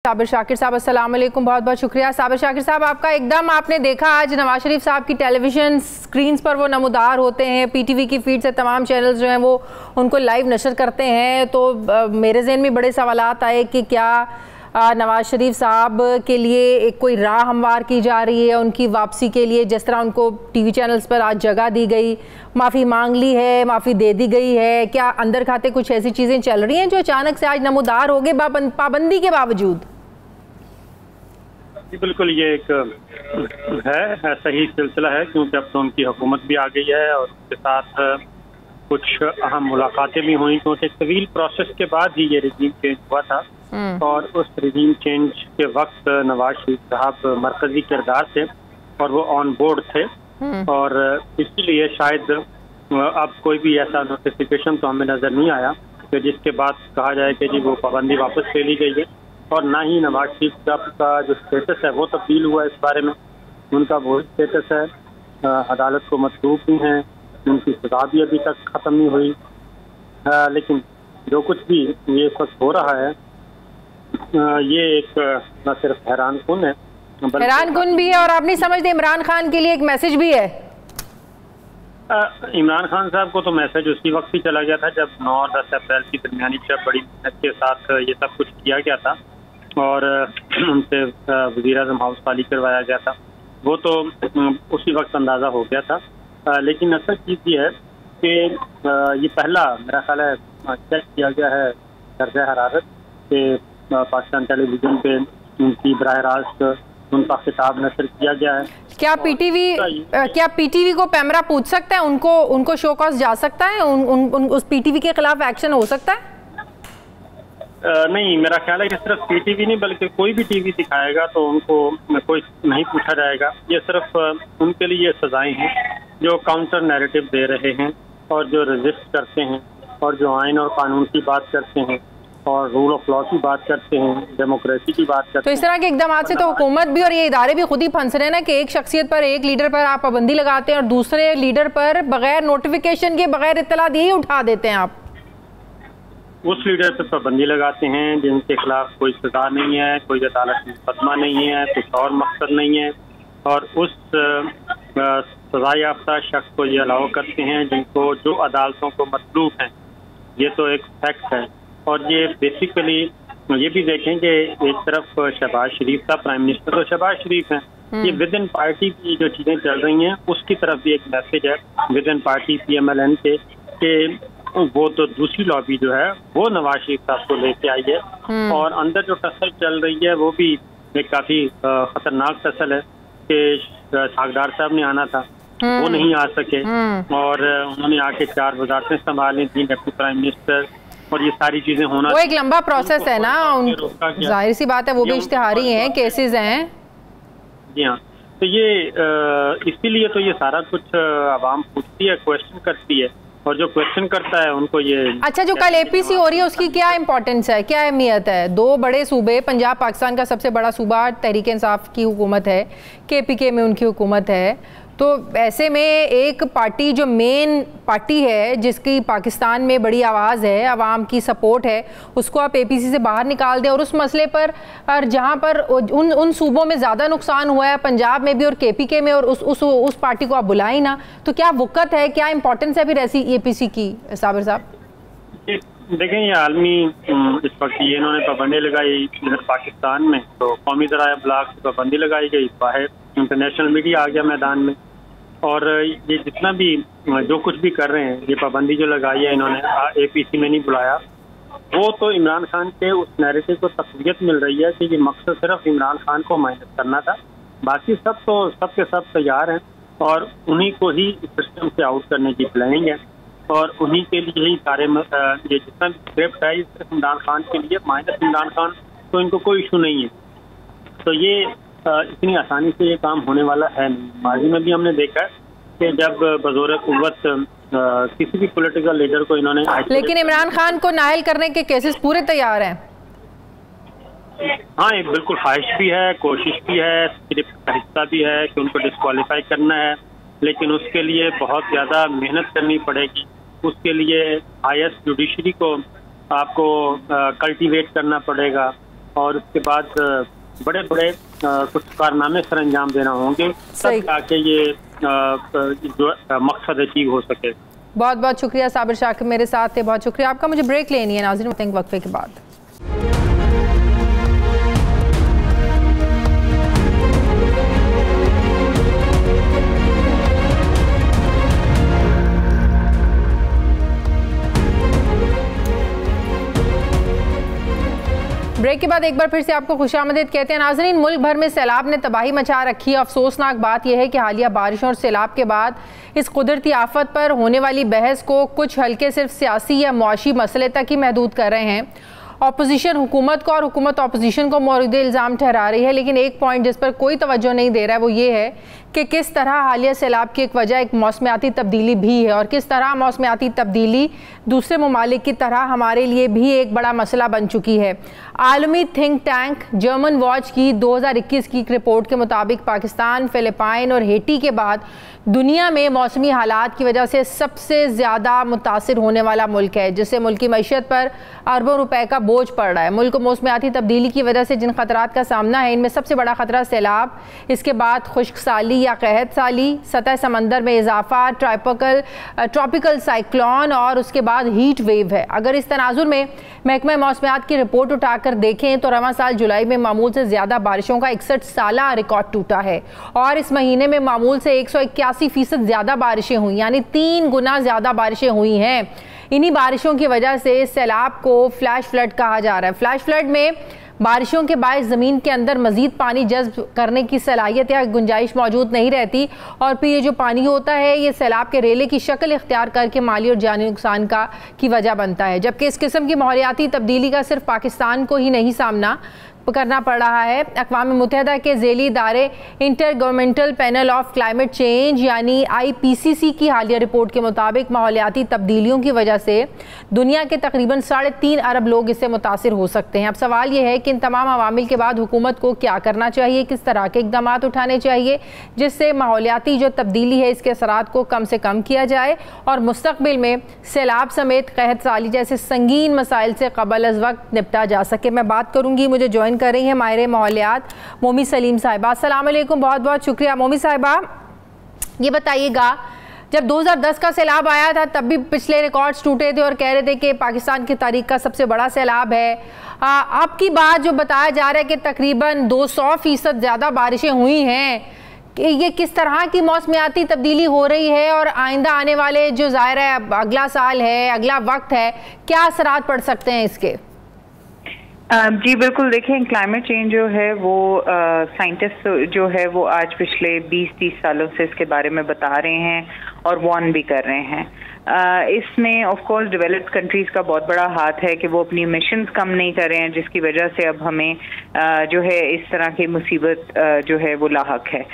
साबिर शाकिर साहब, अस्सलाम वालेकुम, बहुत बहुत शुक्रिया। साबिर शाकिर साहब, आपका एकदम आपने देखा आज नवाज शरीफ साहब की टेलीविज़न स्क्रीन्स पर वो नमूदार होते हैं, पीटीवी की फीड से तमाम चैनल्स जो हैं वो उनको लाइव नशर करते हैं, तो मेरे जहन में बड़े सवालात आए कि क्या नवाज शरीफ साहब के लिए एक कोई राह हमवार की जा रही है उनकी वापसी के लिए, जिस तरह उनको टीवी चैनल्स पर आज जगह दी गई, माफ़ी मांग ली है, माफ़ी दे दी गई है, क्या अंदर खाते कुछ ऐसी चीज़ें चल रही हैं जो अचानक से आज नमूदार हो गए पाबंदी के बावजूद? बिल्कुल, ये एक है सही सिलसिला है, क्योंकि अब तो उनकी हुकूमत भी आ गई है और उसके साथ कुछ अहम मुलाकातें भी हुई, क्योंकि तवील प्रोसेस के बाद ही ये रिजीम चेंज हुआ था और उस रिजीम चेंज के वक्त नवाज शरीफ साहब मरकजी किरदार थे और वो ऑन बोर्ड थे और इसीलिए शायद अब कोई भी ऐसा नोटिफिकेशन तो हमें नजर नहीं आया कि जिसके बाद कहा जाए कि जी वो पाबंदी वापस ले ली गई है, और ना ही नवाज शरीफ साहब का जो स्टेटस है वो तब्दील हुआ है। इस बारे में उनका वो स्टेटस है, अदालत को मतलूब भी हैं, उनकी सजा भी अभी तक ख़त्म नहीं हुई, लेकिन जो कुछ भी ये इस वक्त हो रहा है ये एक न सिर्फ हैरानकुन है, हैरानकुन भी है और आप नहीं समझते इमरान खान के लिए एक मैसेज भी है? इमरान खान साहब को तो मैसेज उसी वक्त ही चला गया था जब 9 और 10 अप्रैल की दरमियानी जब बड़ी मेहनत के साथ ये सब कुछ किया गया था और उनसे वज़ीर-ए-आज़म हाउस खाली करवाया गया था, वो तो उसी वक्त अंदाज़ा हो गया था। लेकिन असल चीज़ ये है कि ये पहला मेरा ख्याल है चेक किया गया है दर्जा हरारत के पाकिस्तान टेलीविज़न पे उनकी बराह रास्त उनका खिताब नशर किया गया है। क्या पीटीवी को पैमरा पूछ सकता है, उनको शो कॉज जा सकता है, उस पीटीवी के खिलाफ एक्शन हो सकता है? नहीं, मेरा ख्याल है कि सिर्फ पीटीवी नहीं बल्कि कोई भी टीवी दिखाएगा तो उनको कोई नहीं पूछा जाएगा। ये सिर्फ उनके लिए ये सजाएं हैं जो काउंटर नैरेटिव दे रहे हैं और जो रेजिस्ट करते हैं और जो आइन और कानून की बात करते हैं और रूल ऑफ लॉ की बात करते हैं, डेमोक्रेसी की बात करते हैं। तो इस तरह के इकदाम से तो हुकूमत भी और ये इदारे भी खुद ही फंस रहे हैं ना कि एक शख्सियत पर, एक लीडर पर आप पाबंदी लगाते हैं और दूसरे लीडर पर बगैर नोटिफिकेशन के, बगैर इत्तला दिए ही उठा देते हैं। आप उस लीडर पर पाबंदी लगाते हैं जिनके खिलाफ कोई सजा नहीं है, कोई अदालत में मुकदमा नहीं है, कुछ और मकसद नहीं है, और उस सजा याफ्ता शख्स को ये अलाउ करते हैं जिनको जो अदालतों को मतलूब हैं। ये तो एक फैक्ट है। और ये बेसिकली ये भी देखें कि एक तरफ शहबाज शरीफ का प्राइम मिनिस्टर तो शहबाज शरीफ हैं, ये विद इन पार्टी की जो चीज़ें चल रही हैं उसकी तरफ भी एक मैसेज है विद इन पार्टी PMLN के कि वो तो दूसरी लॉबी जो है वो नवाज शरीफ साहब को लेके आई है और अंदर जो टसल चल रही है वो भी एक काफ़ी खतरनाक टसल है कि सागदार साहब ने आना था, वो नहीं आ सके और उन्होंने आके 4 वज़ारतें संभाली, 3 डिप्टी प्राइम मिनिस्टर, और ये सारी चीजें होना, वो एक लंबा प्रोसेस है ना, जाहिर सी बात है वो भी इश्तिहारी हैं, केसेस हैं। जी हाँ, तो ये इसीलिए तो ये सारा कुछ आवाम पूछती है, क्वेश्चन करती है, और जो क्वेश्चन करता है उनको ये। अच्छा, जो कल APC हो रही है उसकी क्या इंपॉर्टेंस है, क्या अहमियत है? 2 बड़े सूबे, पंजाब पाकिस्तान का सबसे बड़ा सूबा तहरीक इंसाफ की हुकूमत है, KPK में उनकी हुकूमत है, तो ऐसे में एक पार्टी जो मेन पार्टी है जिसकी पाकिस्तान में बड़ी आवाज़ है, आवाम की सपोर्ट है, उसको आप APC से बाहर निकाल दें और उस मसले पर जहाँ पर उन सूबों में ज़्यादा नुकसान हुआ है, पंजाब में भी और KPK में, और उस पार्टी को आप बुलाएं ना, तो क्या वक़्त है, क्या इंपॉर्टेंस है फिर ऐसी APC की? साबिर साहब देखें, ये आलमी इस वक्त ये इन्होंने पाबंदी लगाई इधर पाकिस्तान में, तो कौमी ज़राए ब्लॉग से पाबंदी लगाई गई, बाहर इंटरनेशनल मीडिया आ गया मैदान में, और ये जितना भी जो कुछ भी कर रहे हैं, ये पाबंदी जो लगाई है इन्होंने, APC में नहीं बुलाया, वो तो इमरान खान के उस नैरेटिव को तक़वियत मिल रही है कि ये मकसद सिर्फ इमरान खान को माइनस करना था, बाकी सब तो सब के सब तैयार हैं और उन्हीं को ही सिस्टम से आउट करने की प्लानिंग है और उन्हीं के लिए ही सारे ये जितना भी स्क्रिप्ट है ये सिर्फ इमरान खान के लिए, माइनस इमरान खान तो इनको कोई इशू नहीं है। तो ये इतनी आसानी से ये काम होने वाला है नहीं। माजी में भी हमने देखा है कि जब बज़ोर कुव्वत किसी भी पॉलिटिकल लीडर को इन्होंने, लेकिन इमरान खान को नाअहल करने के केसेस पूरे तैयार हैं। हाँ, बिल्कुल, ख्वाहिश भी है, कोशिश भी है, स्क्रिप्ट का हिस्सा भी है कि उनको डिस्क्वालीफाई करना है, लेकिन उसके लिए बहुत ज़्यादा मेहनत करनी पड़ेगी। उसके लिए हाईएस्ट जुडिशरी को आपको कल्टीवेट करना पड़ेगा और उसके बाद बड़े बड़े कुछ कारनामे सर अंजाम देना होंगे, तब जाके ये जो मकसद अचीव हो सके। बहुत बहुत शुक्रिया साबिर शाकिर मेरे साथ थे, बहुत शुक्रिया आपका। मुझे ब्रेक लेनी है नाज़रीन, वक्फे के बाद। ब्रेक के बाद एक बार फिर से आपको खुशामदीद कहते हैं नाज़रीन। मुल्क भर में सैलाब ने तबाही मचा रखी है। अफसोसनाक बात यह है कि हालिया बारिशों और सैलाब के बाद इस कुदरती आफत पर होने वाली बहस को कुछ हल्के सिर्फ सियासी या मुआशी मसले तक ही महदूद कर रहे हैं। अपोजिशन हुकूमत को और हुकूमत अपोजिशन को मौरूद इल्ज़ाम ठहरा रही है, लेकिन एक पॉइंट जिस पर कोई तवज्जो नहीं दे रहा है वो ये है कि किस तरह हालिया सैलाब की एक वजह एक मौसमियाती तब्दीली भी है और किस तरह मौसमियाती तब्दीली दूसरे ममालिक की तरह हमारे लिए भी एक बड़ा मसला बन चुकी है। आलमी थिंक टैंक जर्मन वॉच की 2021 की एक रिपोर्ट के मुताबिक पाकिस्तान, फिलिपाइन और हेटी के बाद दुनिया में मौसमी हालात की वजह से सबसे ज़्यादा मुतासिर होने वाला मुल्क है, जिससे मुल्क की मईशत पर अरबों रुपए का बोझ पड़ रहा है। मुल्क को मौसमियाती तब्दीली की वजह से जिन खतरात का सामना है, इनमें सबसे बड़ा खतरा सैलाब, इसके बाद खुश्क साली या कहत साली, सतह समंदर में इजाफा, ट्रॉपिकल साइक्लोन और उसके बाद हीट वेव है। अगर इस तनाजुर में महकमा मौसमियात की रिपोर्ट उठाकर देखें तो रवां साल जुलाई में मामूल से ज़्यादा बारिशों का 61 साला रिकॉर्ड टूटा है और इस महीने में मामूल से 181% ज़्यादा बारिशें हुई, यानी 3 गुना ज़्यादा बारिशें हुई हैं। इन्हीं बारिशों की वजह से सैलाब को फ्लैश फ्लड कहा जा रहा है। फ्लैश फ्लड में बारिशों के बायस ज़मीन के अंदर मज़ीद पानी जज्ब करने की सलाहियत या गुंजाइश मौजूद नहीं रहती और फिर ये जो पानी होता है ये सैलाब के रेले की शक्ल इख्तियार करके माली और जानी नुकसान की वजह बनता है। जबकि इस किस्म की माहौलियाती तब्दीली का सिर्फ पाकिस्तान को ही नहीं सामना करना पड़ रहा है। अक़वाम मुत्तहिदा के ज़ेली इदारे inter governmental panel of climate change यानी IPCC की हालिया रिपोर्ट के मुताबिक माहौलियाती तब्दीलियों की वजह से दुनिया के तकरीबन 3.5 अरब लोग इससे मुतासिर हो सकते हैं। अब सवाल यह है कि इन तमाम अवामिल के बाद हुकूमत को क्या करना चाहिए, किस तरह के इक़दाम उठाने चाहिए जिससे माहौलियाती जो तब्दीली है इसके असरात को कम से कम किया जाए और मुस्तक़बिल में सैलाब समेत कहत साली जैसे संगीन मसाइल से क़बल अज़ वक्त निपटा जा सके। मैं बात करूँगी, मुझे ज्वाइन कर रही हैं माहिर माहौलियात मोमी सलीम साहिबा। अस्सलाम वालेकुम, बहुत बहुत शुक्रिया। मोमी साहिबा, ये बताइएगा, जब 2010 का सैलाब आया था तब भी पिछले रिकॉर्ड्स टूटे थे और कह रहे थे कि पाकिस्तान की तारीख का सबसे बड़ा सैलाब है। अब की बात जो बताया जा रहा है कि तकरीबन 200% ज़्यादा बारिशें हुई हैं, ये किस तरह की मौसमियाती तब्दीली हो रही है और आइंदा आने वाले जो ज़ाहिर है अगला साल है, अगला वक्त है, क्या असरात पड़ सकते हैं इसके? जी बिल्कुल, देखें क्लाइमेट चेंज जो है वो साइंटिस्ट जो है वो आज पिछले 20-30 सालों से इसके बारे में बता रहे हैं और वार्न भी कर रहे हैं। इसमें ऑफ कोर्स डेवलप्ड कंट्रीज का बहुत बड़ा हाथ है कि वो अपनी एमिशंस कम नहीं कर रहे हैं, जिसकी वजह से अब हमें जो है इस तरह की मुसीबत जो है वो लाहक है।